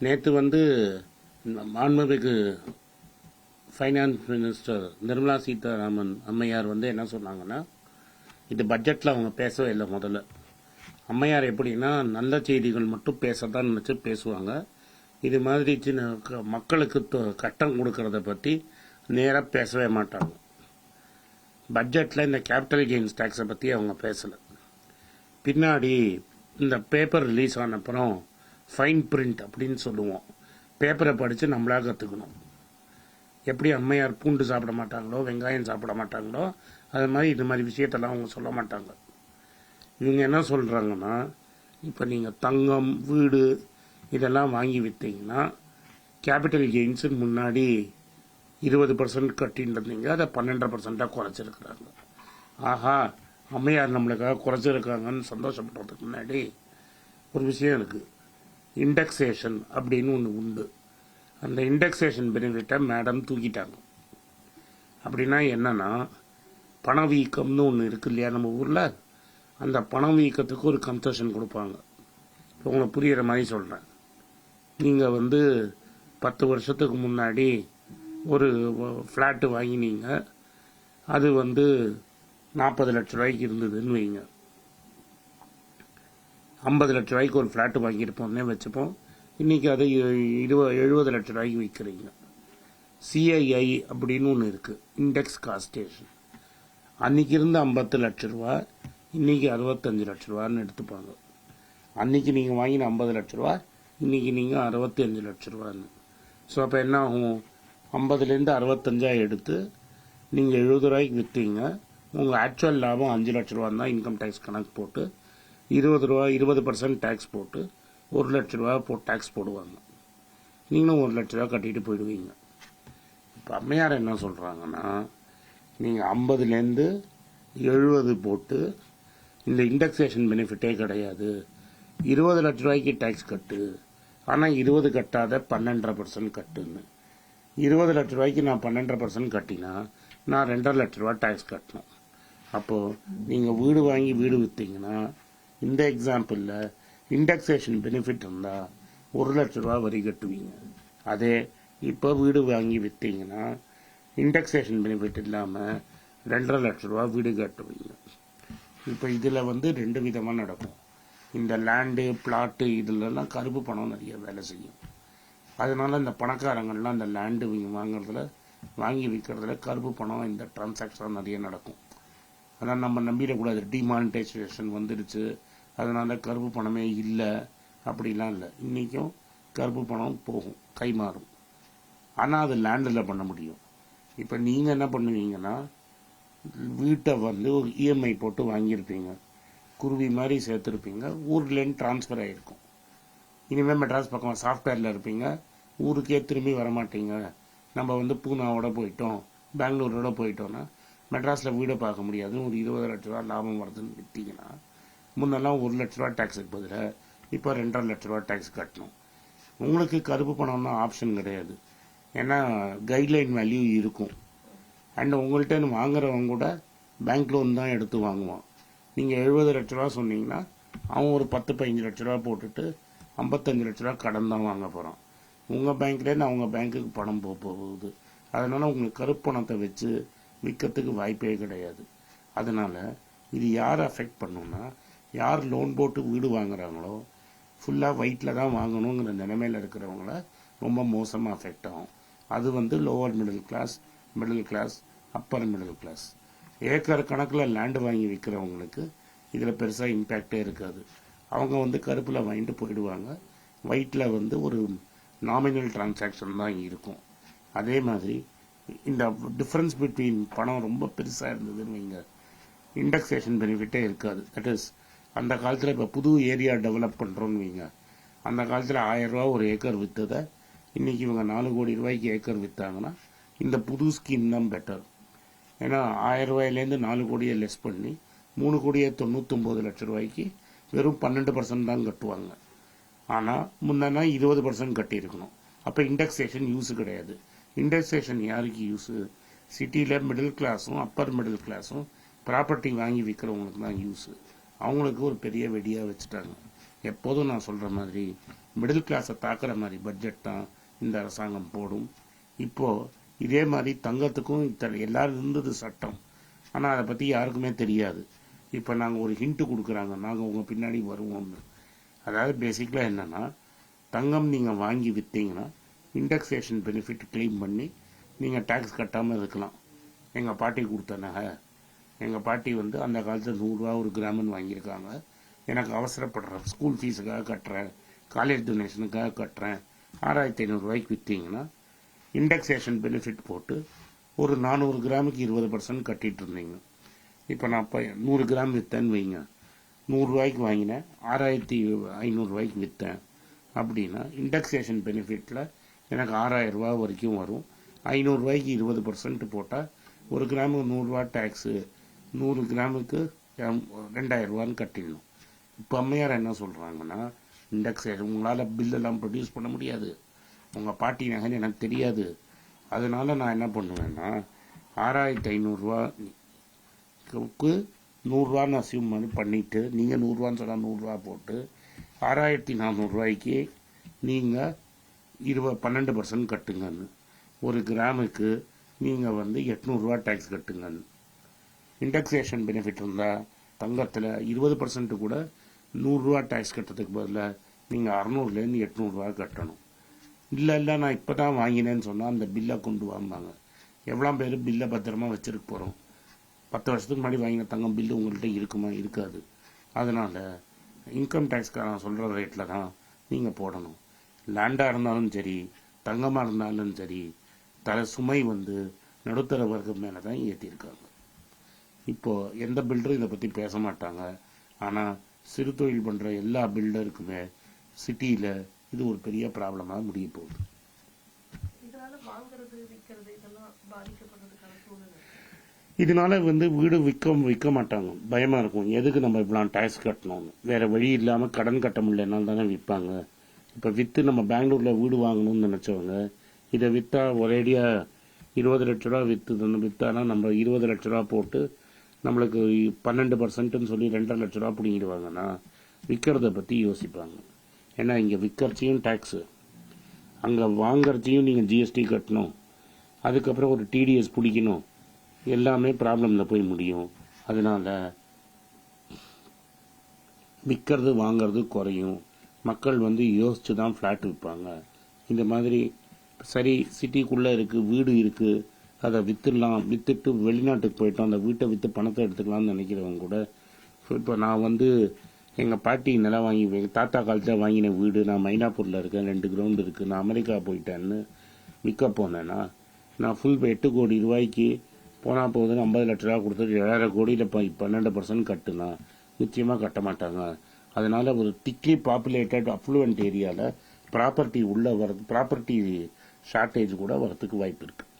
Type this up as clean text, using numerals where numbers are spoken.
நேற்று வந்து மாண்புமிகு ஃபைனான்ஸ் மினிஸ்டர் நிர்மலா சீதாராமன் அம்மையார் வந்து என்ன சொன்னாங்கன்னா, இது பட்ஜெட்டில் அவங்க பேசவே இல்லை. முதல்ல அம்மையார் எப்படின்னா, நல்ல செய்திகள் மட்டும் பேசத்தான் நினச்சி பேசுவாங்க. இது மாதிரி சின்ன மக்களுக்கு கட்டம் கொடுக்கறத பற்றி நேராக பேசவே மாட்டாங்க. பட்ஜெட்டில் இந்த கேபிட்டல் கெயின்ஸ் டேக்ஸை பற்றி அவங்க பேசலை. பின்னாடி இந்த பேப்பர் ரிலீஸ் ஆன அப்புறம் ஃபைன் பிரிண்ட் அப்படின்னு சொல்லுவோம். பேப்பரை படித்து நம்மளா கற்றுக்கணும். எப்படி அம்மையார் பூண்டு சாப்பிட மாட்டாங்களோ, வெங்காயம் சாப்பிட மாட்டாங்களோ, அது மாதிரி இது மாதிரி விஷயத்தெல்லாம் அவங்க சொல்ல மாட்டாங்க. இவங்க என்ன சொல்கிறாங்கன்னா, இப்போ நீங்கள் தங்கம், வீடு இதெல்லாம் வாங்கி விற்றீங்கன்னா கேபிட்டல் கெயின்ஸு முன்னாடி 20% கட்டின்னு இருந்தீங்க, அதை 12% குறைச்சிருக்கிறாங்க. ஆஹா, அம்மையார் நம்மளுக்காக குறைச்சிருக்காங்கன்னு சந்தோஷப்படுறதுக்கு முன்னாடி ஒரு விஷயம் இருக்குது. இண்டெக்ஸேஷன் அப்படின்னு ஒன்று உண்டு. அந்த இண்டெக்ஸேஷன் பெனிஃபிட்டை மேடம் தூக்கிட்டாங்க. அப்படின்னா என்னன்னா, பணவீக்கம்னு ஒன்று இருக்கு இல்லையா நம்ம ஊரில், அந்த பணவீக்கத்துக்கு ஒரு கன்செஷன் கொடுப்பாங்க. இப்போ உங்களுக்கு புரிகிற மாதிரி சொல்கிறேன். நீங்கள் வந்து 10 வருஷத்துக்கு முன்னாடி ஒரு ஃப்ளாட்டு வாங்கினீங்க, அது வந்து 40 லட்ச ரூபாய்க்கு இருந்ததுன்னு வைங்க. 50 லட்ச ரூபாய்க்கு ஒரு ஃப்ளாட்டு வாங்கியிருப்போம்னே வச்சுப்போம். இன்றைக்கி அது 70 லட்ச ரூபாய்க்கு விற்கிறீங்க. சிஐஐ அப்படின்னு ஒன்று இருக்குது, இண்டெக்ஸ் காஸ்டேஷன். அன்றைக்கி இருந்த 50 லட்ச ரூபா இன்றைக்கி 65 லட்ச ரூபான்னு எடுத்துப்பாங்க. அன்றைக்கி நீங்கள் வாங்கின 50 லட்ச ரூபா இன்றைக்கி நீங்கள் 65 லட்ச ரூபான்னு. ஸோ அப்போ என்ன ஆகும், 50லேருந்து 65 எடுத்து நீங்கள் 70 ரூபாய்க்கு விற்றீங்க. உங்கள் ஆக்சுவல் லாபம் 5 லட்ச ரூபான்னு தான் இன்கம் டேக்ஸ் கணக்கு போட்டு 20% டேக்ஸ் போட்டு 1 லட்ச ரூபா டேக்ஸ் போடுவாங்க. நீங்களும் 1 லட்ச ரூபா கட்டிட்டு போயிடுவீங்க. இப்போ அம்மையார் என்ன சொல்கிறாங்கன்னா, நீங்கள் 50லேருந்து 70 போட்டு இந்த இண்டெக்ஸேஷன் பெனிஃபிட்டே கிடையாது, 20 லட்ச ரூபாய்க்கு டேக்ஸ் கட்டு, ஆனால் 20 கட்டாத 12% கட்டுன்னு. 20 லட்ச ரூபாய்க்கு நான் 12% கட்டினா நான் 2.5 லட்ச ரூபா டேக்ஸ் கட்டணும். அப்போது நீங்கள் வீடு வாங்கி வீடு விற்றீங்கன்னா, இந்த எக்ஸாம்பிளில் இண்டெக்ஸேஷன் பெனிஃபிட் இருந்தால் 1 லட்ச ரூபா வரி கட்டுவீங்க. அதே இப்போ வீடு வாங்கி விற்றீங்கன்னா இண்டெக்ஸேஷன் பெனிஃபிட் இல்லாமல் 2.5 லட்ச ரூபா வீடு கட்டுவீங்க. இப்போ இதில் வந்து 2 விதமாக நடக்கும். இந்த லேண்டு, பிளாட்டு இதிலெல்லாம் கருப்பு பணம் நிறைய வேலை செய்யும். அதனால் இந்த பணக்காரங்கள்லாம் அந்த லேண்டு வாங்குறதுல, வாங்கி விற்கிறதுல கருப்பு பணம் இந்த டிரான்சாக்ஷன் நிறைய நடக்கும். அதனால் நம்ம நம்பிடக்கூடாது, டிமானிட்டைசேஷன் வந்துடுச்சு அதனால் கருப்பு பணமே இல்லை அப்படிலாம் இல்லை. இன்றைக்கும் கருப்பு பணம் போகும், கைமாறும். ஆனால் அது லேண்டில் பண்ண முடியும். இப்போ நீங்கள் என்ன பண்ணுவீங்கன்னா, வீட்டை வந்து ஒரு இஎம்ஐ போட்டு வாங்கியிருப்பீங்க, குருவி மாதிரி சேர்த்துருப்பீங்க, ஊர்லேருந்து ட்ரான்ஸ்ஃபர் ஆகிருக்கும். இனிமேல் மெட்ராஸ் பக்கம் சாஃப்ட்வேரில் இருப்பீங்க, ஊருக்கே திரும்பி வரமாட்டீங்க. நம்ம வந்து பூனாவோட போயிட்டோம், பெங்களூரோட போயிட்டோன்னா மெட்ராஸில் வீடை பார்க்க முடியாது. ஒரு 20 லட்ச ரூபா லாபம் வருதுன்னு விற்றீங்கன்னா, முன்னெல்லாம் 1 லட்ச ரூபா டேக்ஸுக்கு பதிலாக இப்போ 2.5 லட்ச ரூபா டேக்ஸ் கட்டணும். உங்களுக்கு கருப்பு பணம்னா ஆப்ஷன் கிடையாது. ஏன்னா கைட்லைன் வேல்யூ இருக்கும். அண்ட் உங்கள்கிட்ட வாங்குறவங்க கூட பேங்க் லோன் தான் எடுத்து வாங்குவான். நீங்கள் 70 லட்ச ரூபா சொன்னீங்கன்னா அவன் ஒரு 10-15 லட்ச ரூபா போட்டுட்டு 55 லட்ச ரூபா கடன் தான் வாங்க போகிறான். உங்கள் பேங்க்லேருந்து அவங்க பேங்க்குக்கு பணம் போகுது. அதனால் உங்களுக்கு கருப்பு பணத்தை வச்சு விற்கிறதுக்கு வாய்ப்பே கிடையாது. அதனால் இது யார் அஃபெக்ட் பண்ணுன்னா, யார் லோன் போட்டு வீடு வாங்குறாங்களோ ஃபுல்லாக ஒயிட்டில் தான் வாங்கணுங்கிற நிலைமையில் இருக்கிறவங்கள ரொம்ப மோசமாக அஃபெக்ட் ஆகும். அது வந்து lower middle class, upper middle class. Acre கணக்கில் லேண்டு வாங்கி விற்கிறவங்களுக்கு இதில் பெருசாக இம்பேக்டே இருக்காது. அவங்க வந்து கருப்பில் வாங்கிட்டு போயிடுவாங்க. ஒயிட்டில் வந்து ஒரு நாமினல் டிரான்சாக்ஷன் தான் இருக்கும். அதே மாதிரி இந்த டிஃப்ரென்ஸ் பிட்வீன் பணம் ரொம்ப பெருசாக இருந்ததுன்னு வைங்க, இண்டெக்ஸேஷன் பெனிஃபிட்டே இருக்காது. தட் இஸ், அந்த காலத்தில் இப்போ புது ஏரியா டெவலப் பண்ணுறோன்னு வைங்க, அந்த காலத்தில் 1000 ரூபா ஒரு ஏக்கர் விற்றதை இன்றைக்கி இவங்க 4 கோடி ரூபாய்க்கு ஏக்கர் விற்றாங்கன்னா இந்த புது ஸ்கீம் தான் பெட்டர். ஏன்னா 1000 ரூபாயிலேருந்து 4 கோடியை லெஸ் பண்ணி 3 கோடியே 99 லட்ச ரூபாய்க்கு வெறும் 12% தான் கட்டுவாங்க. ஆனால் முன்னா 20% கட்டியிருக்கணும். அப்போ இண்டெக்ஸேஷன் யூஸு கிடையாது. இண்டெக்ஸேஷன் யாருக்கு யூஸு? சிட்டியில் மிடில் கிளாஸும் அப்பர் மிடில் கிளாஸும் ப்ராப்பர்ட்டி வாங்கி விற்கிறவங்களுக்கு தான் யூஸு. அவங்களுக்கு ஒரு பெரிய வெடியாக வச்சுட்டாங்க. எப்போதும் நான் சொல்கிற மாதிரி மிடில் கிளாஸை தாக்குற மாதிரி பட்ஜெட் தான் இந்த அரசாங்கம் போடும். இப்போது இதே மாதிரி தங்கத்துக்கும் எல்லாரும் இருந்தது சட்டம், ஆனால் அதை பற்றி யாருக்குமே தெரியாது. இப்போ நாங்கள் ஒரு ஹிண்ட்டு கொடுக்குறாங்க, நாங்கள் உங்கள் பின்னாடி வருவோம்னு. அதாவது பேசிக்கலாக என்னென்னா, தங்கம் நீங்கள் வாங்கி விற்றீங்கன்னா இண்டெக்ஸேஷன் பெனிஃபிட் கிளைம் பண்ணி நீங்கள் டேக்ஸ் கட்டாமல் இருக்கலாம். எங்கள் பாட்டி கொடுத்த நகை, எங்கள் பாட்டி வந்து அந்த காலத்தில் 100 ரூபா ஒரு கிராமன்னு வாங்கியிருக்காங்க. எனக்கு அவசரப்படுறேன், ஸ்கூல் ஃபீஸுக்காக கட்டுறேன், காலேஜ் டொனேஷனுக்காக கட்டுறேன், 6500 ரூபாய்க்கு விற்றீங்கன்னா இண்டெக்ஸேஷன் பெனிஃபிட் போட்டு ஒரு 400 கிராமுக்கு 20% கட்டிகிட்டு இருந்தீங்க. இப்போ நான் இப்போ 100 கிராம் விற்றேன்னு வைங்க, 100 ரூபாய்க்கு வாங்கினேன், 6500 ரூபாய்க்கு விற்றேன் அப்படின்னா இண்டெக்ஸேஷன் பெனிஃபிட்டில் எனக்கு 6000 ரூபா வரைக்கும் வரும். 500 ரூபாய்க்கு 20% போட்டால் ஒரு கிராமுக்கு 100 ரூபா டேக்ஸு, 100 கிராமுக்கு 2000 ரூபான்னு கட்டிடணும். இப்போ அம்மையார் என்ன சொல்கிறாங்கன்னா, இண்டெக்ஸேஷன் உங்களால் பில்லெல்லாம் ப்ரொடியூஸ் பண்ண முடியாது, உங்கள் பாட்டி நகைன்னு எனக்கு தெரியாது, அதனால நான் என்ன பண்ணுவேன்னா 6500 ரூபாய்க்கு 100 ரூபான்னு அசியூம் பண்ணிவிட்டு, நீங்கள் 100 ரூபான்னு சொன்னால் 100 ரூபா போட்டு 6400 ரூபாய்க்கு நீங்கள் 12% கட்டுங்கன்னு, ஒரு கிராமுக்கு நீங்கள் வந்து 800 ரூபா டேக்ஸ் கட்டுங்கன்னு. இண்டெக்ஸேஷன் பெனிஃபிட் இருந்தால் தங்கத்தில் 20% கூட 100 ரூபா டேக்ஸ் கட்டுறதுக்கு பதிலாக நீங்கள் 600லேருந்து 800 ரூபா கட்டணும். இல்லை நான் இப்போ தான் வாங்கினேன்னு சொன்னால் அந்த பில்லை கொண்டு வாங்க. எவ்வளோ பேர் பில்லை பத்திரமா வச்சுருக்க போகிறோம்? 10 வருஷத்துக்கு முன்னாடி வாங்கின தங்கம் பில்லு உங்கள்கிட்ட இருக்குமா? இருக்காது. அதனால் இன்கம் டேக்ஸ்காரன் சொல்கிற ரேட்டில் தான் நீங்கள் போடணும். லேண்டாக இருந்தாலும் சரி, தங்கமாக இருந்தாலும் சரி, சுமை வந்து நடுத்தர வர்க்கம் மேலே தான் ஏற்றிருக்காங்க. இப்போது எந்த பில்டரும் இதை பற்றி பேச மாட்டாங்க. ஆனால் சிறு தொழில் பண்ணுற எல்லா பில்டருக்குமே சிட்டியில் இது ஒரு பெரிய ப்ராப்ளமாக முடிய போகுது. இதனால வந்து வீடு விற்க மாட்டாங்க, பயமாக இருக்கும். எதுக்கு நம்ம இப்படிலாம் டேக்ஸ் கட்டணும்னு. வேறு வழி இல்லாமல் கடன் கட்ட முடியலனால தானே விற்பாங்க. இப்போ விற்று நம்ம பெங்களூரில் வீடு வாங்கணும்னு நினச்சவங்க இதை விற்றா ஒரேடியாக 20 லட்ச ரூபா விற்றானா நம்ம 20 லட்ச ரூபா போட்டு நம்மளுக்கு 12%ன்னு சொல்லி 2.5 லட்ச ரூபா பிடிங்கிடுவாங்கன்னா விற்கிறத பற்றி யோசிப்பாங்க. ஏன்னா இங்கே விற்கிறச்சியும் டேக்ஸு, அங்கே வாங்கிறச்சியும் நீங்கள் ஜிஎஸ்டி கட்டணும், அதுக்கப்புறம் ஒரு டிடிஎஸ் பிடிக்கணும், எல்லாமே ப்ராப்ளமில் போய் முடியும். அதனால் விற்கிறது வாங்கிறது குறையும். மக்கள் வந்து யோசித்து தான் ஃப்ளாட் விற்பாங்க. இந்த மாதிரி சரி சிட்டிக்குள்ளே இருக்குது, வீடு இருக்குது, அதை விற்றுட்டு வெளிநாட்டுக்கு போயிட்டோம், அந்த வீட்டை விற்று பணத்தை எடுத்துக்கலாம்னு நினைக்கிறவங்க கூட, இப்போ நான் வந்து எங்கள் பாட்டி நிலம் வாங்கி எங்கள் தாத்தா காலத்தில் வாங்கின வீடு, நான் மைனாப்பூரில் இருக்கேன், 2 கிரவுண்டு இருக்குது, நான் அமெரிக்கா போயிட்டேன்னு விற்க போனேன்னா நான் ஃபுல் 8 கோடி ரூபாய்க்கு போனால் போகுதுன்னு 50 லட்ச ரூபா கொடுத்துட்டு 7.5 கோடியில் 12% கட்டுனா நிச்சயமாக கட்ட மாட்டாங்க. அதனால் ஒரு திக்லி பாப்புலேட்டட் அஃப்ளூவன்ட் ஏரியாவில் ப்ராப்பர்ட்டி ஷார்ட்டேஜ் கூட வரத்துக்கு வாய்ப்பு இருக்குது.